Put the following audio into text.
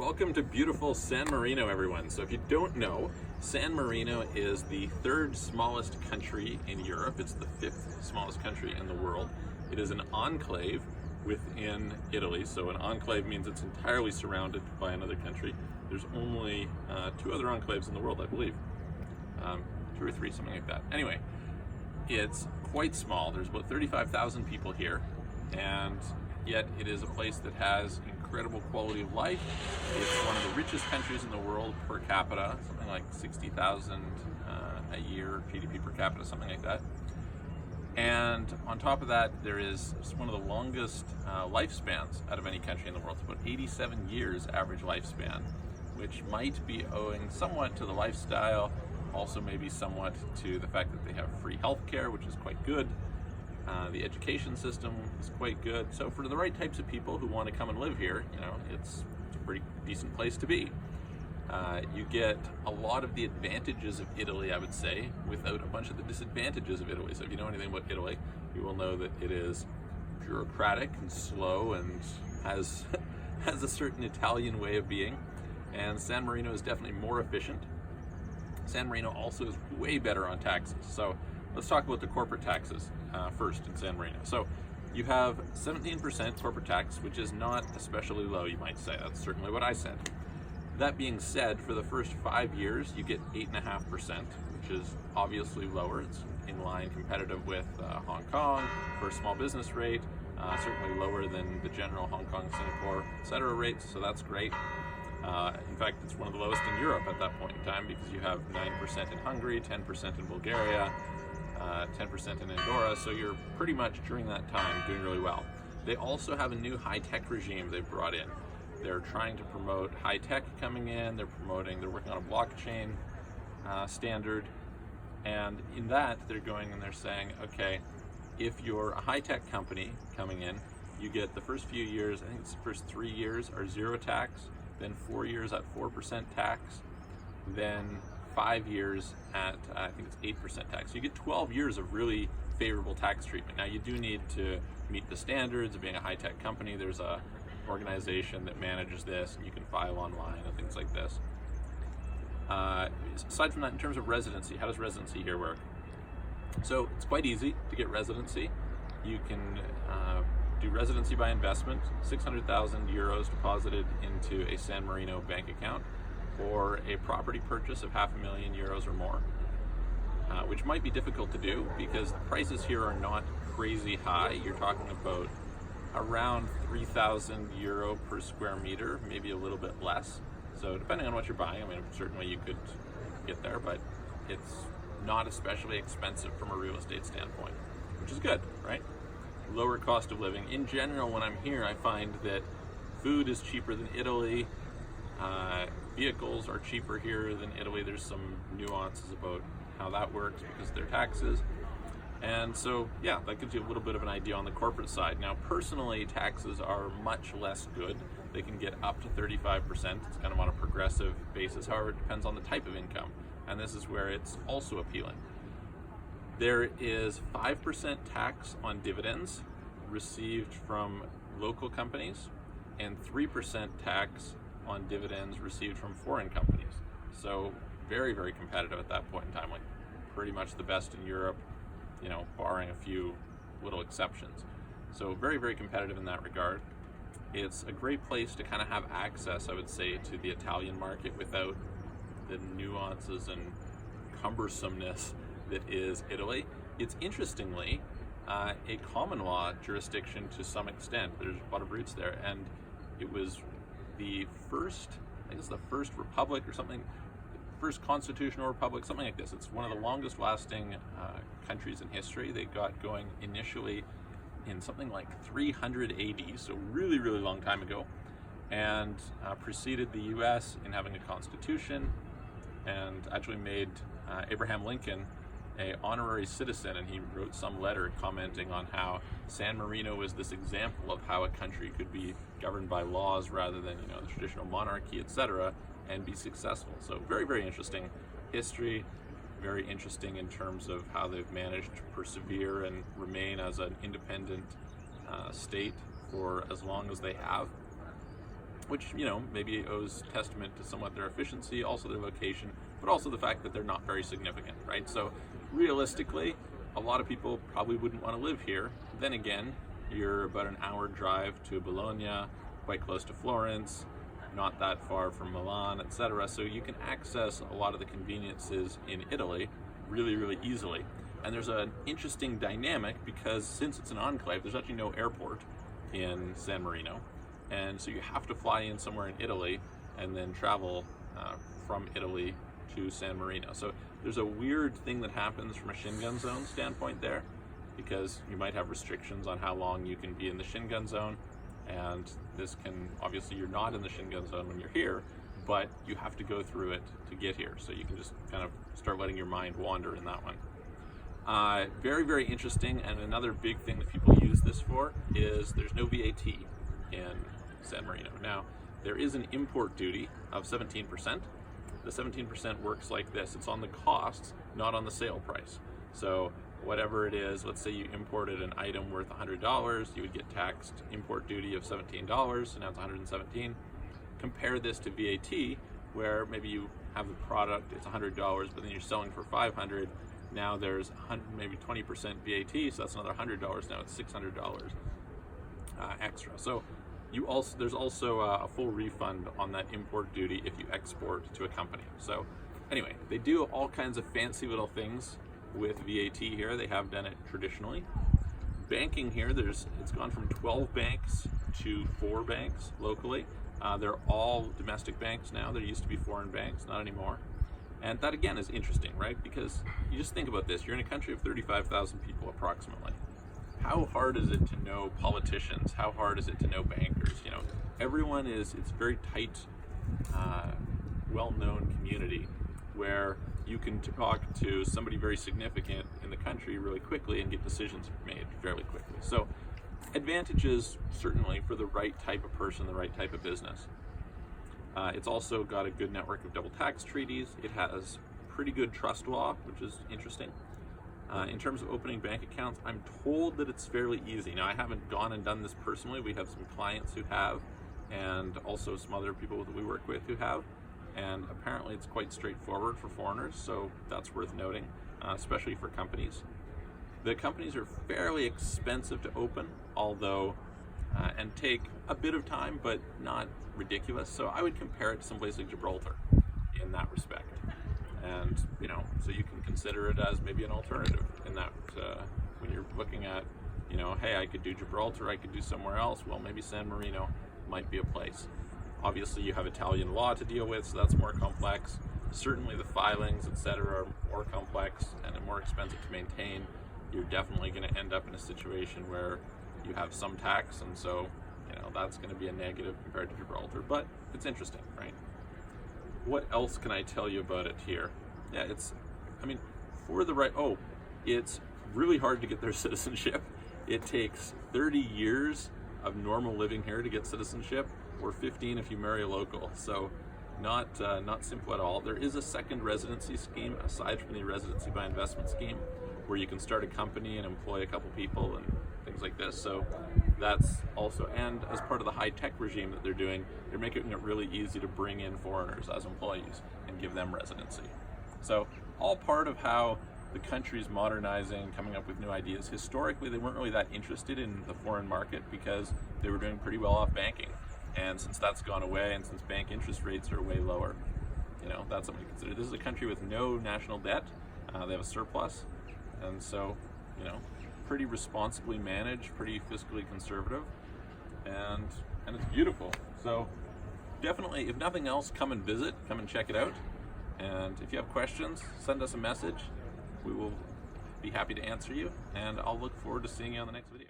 Welcome to beautiful San Marino, everyone. So if you don't know, San Marino is the third smallest country in Europe. It's the fifth smallest country in the world. It is an enclave within Italy. So an enclave means it's entirely surrounded by another country. There's only two other enclaves in the world, I believe. Two or three, something like that. Anyway, it's quite small. There's about 35,000 people here, and yet it is a place that has incredible quality of life. It's one of the richest countries in the world per capita, something like 60,000 a year GDP per capita, something like that. And on top of that, there is one of the longest lifespans out of any country in the world. It's about 87 years average lifespan, which might be owing somewhat to the lifestyle, also maybe somewhat to the fact that they have free healthcare, which is quite good. The education system is quite good. So for the right types of people who want to come and live here, it's a pretty decent place to be. You get a lot of the advantages of Italy, I would say, without a bunch of the disadvantages of Italy. So if you know anything about Italy, you will know that it is bureaucratic and slow and has a certain Italian way of being. And San Marino is definitely more efficient. San Marino also is way better on taxes. So let's talk about the corporate taxes first in San Marino. So you have 17% corporate tax, which is not especially low, you might say. That's certainly what I said. That being said, for the first 5 years, you get 8.5%, which is obviously lower. It's in line competitive with Hong Kong for a small business rate, certainly lower than the general Hong Kong, Singapore, etc. rates, so that's great. In fact, it's one of the lowest in Europe at that point in time, because you have 9% in Hungary, 10% in Bulgaria, 10% in Andorra, so you're pretty much during that time doing really well. They also have a new high-tech regime they've brought in. They're trying to promote high-tech coming in, they're working on a blockchain standard, and in that they're going and they're saying, okay, if you're a high-tech company coming in, you get the first few years, I think it's the first 3 years are zero tax, then 4 years at 4% tax, then 5 years at, I think it's 8% tax. So you get 12 years of really favorable tax treatment. Now you do need to meet the standards of being a high-tech company. There's a organization that manages this, and you can file online and things like this. Aside from that, in terms of residency, how does residency here work? So it's quite easy to get residency. You can do residency by investment, 600,000 euros deposited into a San Marino bank account, or a property purchase of €500,000 or more, which might be difficult to do because the prices here are not crazy high. You're talking about around 3,000 euro per square meter, maybe a little bit less. So depending on what you're buying, I mean, certainly you could get there, but it's not especially expensive from a real estate standpoint, which is good, right? Lower cost of living. In general, when I'm here, I find that food is cheaper than Italy. Vehicles are cheaper here than Italy. There's some nuances about how that works because of their taxes. And so, yeah, that gives you a little bit of an idea on the corporate side. Now, personally, taxes are much less good. They can get up to 35%. It's kind of on a progressive basis. However, it depends on the type of income. And this is where it's also appealing. There is 5% tax on dividends received from local companies and 3% tax on dividends received from foreign companies. So very, very competitive at that point in time, like pretty much the best in Europe, barring a few little exceptions. So very, very competitive in that regard. It's a great place to kind of have access, I would say, to the Italian market without the nuances and cumbersomeness that is Italy. It's interestingly a common law jurisdiction to some extent. There's a lot of roots there, and it was the first, I think it's the first republic or something, first constitutional republic, something like this. It's one of the longest lasting countries in history. They got going initially in something like 300 AD, so really, really long time ago, and preceded the US in having a constitution, and actually made Abraham Lincoln an honorary citizen, and he wrote some letter commenting on how San Marino was this example of how a country could be governed by laws rather than the traditional monarchy, etc., and be successful. So very, very interesting history, very interesting in terms of how they've managed to persevere and remain as an independent state for as long as they have. which, maybe owes testament to somewhat their efficiency, also their location, but also the fact that they're not very significant, right? So realistically, a lot of people probably wouldn't want to live here. Then again, you're about an hour drive to Bologna, quite close to Florence, not that far from Milan, etc. So you can access a lot of the conveniences in Italy really, really easily. And there's an interesting dynamic because since it's an enclave, there's actually no airport in San Marino. And so you have to fly in somewhere in Italy and then travel from Italy to San Marino. So there's a weird thing that happens from a shin gun zone standpoint there, because you might have restrictions on how long you can be in the shin gun zone. And this can, obviously you're not in the shin gun zone when you're here, but you have to go through it to get here. So you can just kind of start letting your mind wander in that one. Very, very interesting. And another big thing that people use this for is there's no VAT in San Marino. Now, there is an import duty of 17%. The 17% works like this. It's on the costs, not on the sale price. So whatever it is, let's say you imported an item worth $100, you would get taxed import duty of $17, so now it's $117. Compare this to VAT, where maybe you have the product, it's $100, but then you're selling for $500. Now there's maybe 20% VAT, so that's another $100. Now it's $600 extra. So there's also a full refund on that import duty if you export to a company. So anyway, they do all kinds of fancy little things with VAT here. They have done it traditionally. Banking here, it's gone from 12 banks to 4 banks locally. They're all domestic banks now. There used to be foreign banks, not anymore. And that again is interesting, right? Because you just think about this, you're in a country of 35,000 people approximately. How hard is it to know politicians? How hard is it to know bankers? Everyone it's a very tight, well-known community where you can talk to somebody very significant in the country really quickly and get decisions made fairly quickly. So advantages certainly for the right type of person, the right type of business. It's also got a good network of double tax treaties. It has pretty good trust law, which is interesting. In terms of opening bank accounts, I'm told that it's fairly easy. Now, I haven't gone and done this personally. We have some clients who have, and also some other people that we work with who have. And apparently it's quite straightforward for foreigners, so that's worth noting, especially for companies. The companies are fairly expensive to open, although, and take a bit of time, but not ridiculous. So I would compare it to some place like Gibraltar in that respect. And, so you can consider it as maybe an alternative in that when you're looking at, hey, I could do Gibraltar, I could do somewhere else. Well, maybe San Marino might be a place. Obviously, you have Italian law to deal with, so that's more complex. Certainly the filings, etc., are more complex and more expensive to maintain. You're definitely going to end up in a situation where you have some tax, and so, that's going to be a negative compared to Gibraltar, but it's interesting, right? What else can I tell you about it here? Yeah, it's really hard to get their citizenship. It takes 30 years of normal living here to get citizenship, or 15 if you marry a local. So not simple at all. There is a second residency scheme aside from the residency by investment scheme, where you can start a company and employ a couple people and things like this. So that's also, and as part of the high-tech regime that they're doing, they're making it really easy to bring in foreigners as employees and give them residency. So all part of how the country's modernizing, coming up with new ideas. Historically, they weren't really that interested in the foreign market because they were doing pretty well off banking. And since that's gone away, and since bank interest rates are way lower, that's something to consider. This is a country with no national debt. They have a surplus. And so, pretty responsibly managed, pretty fiscally conservative, and it's beautiful. So definitely, if nothing else, come and visit, come and check it out. And if you have questions, send us a message. We will be happy to answer you, and I'll look forward to seeing you on the next video.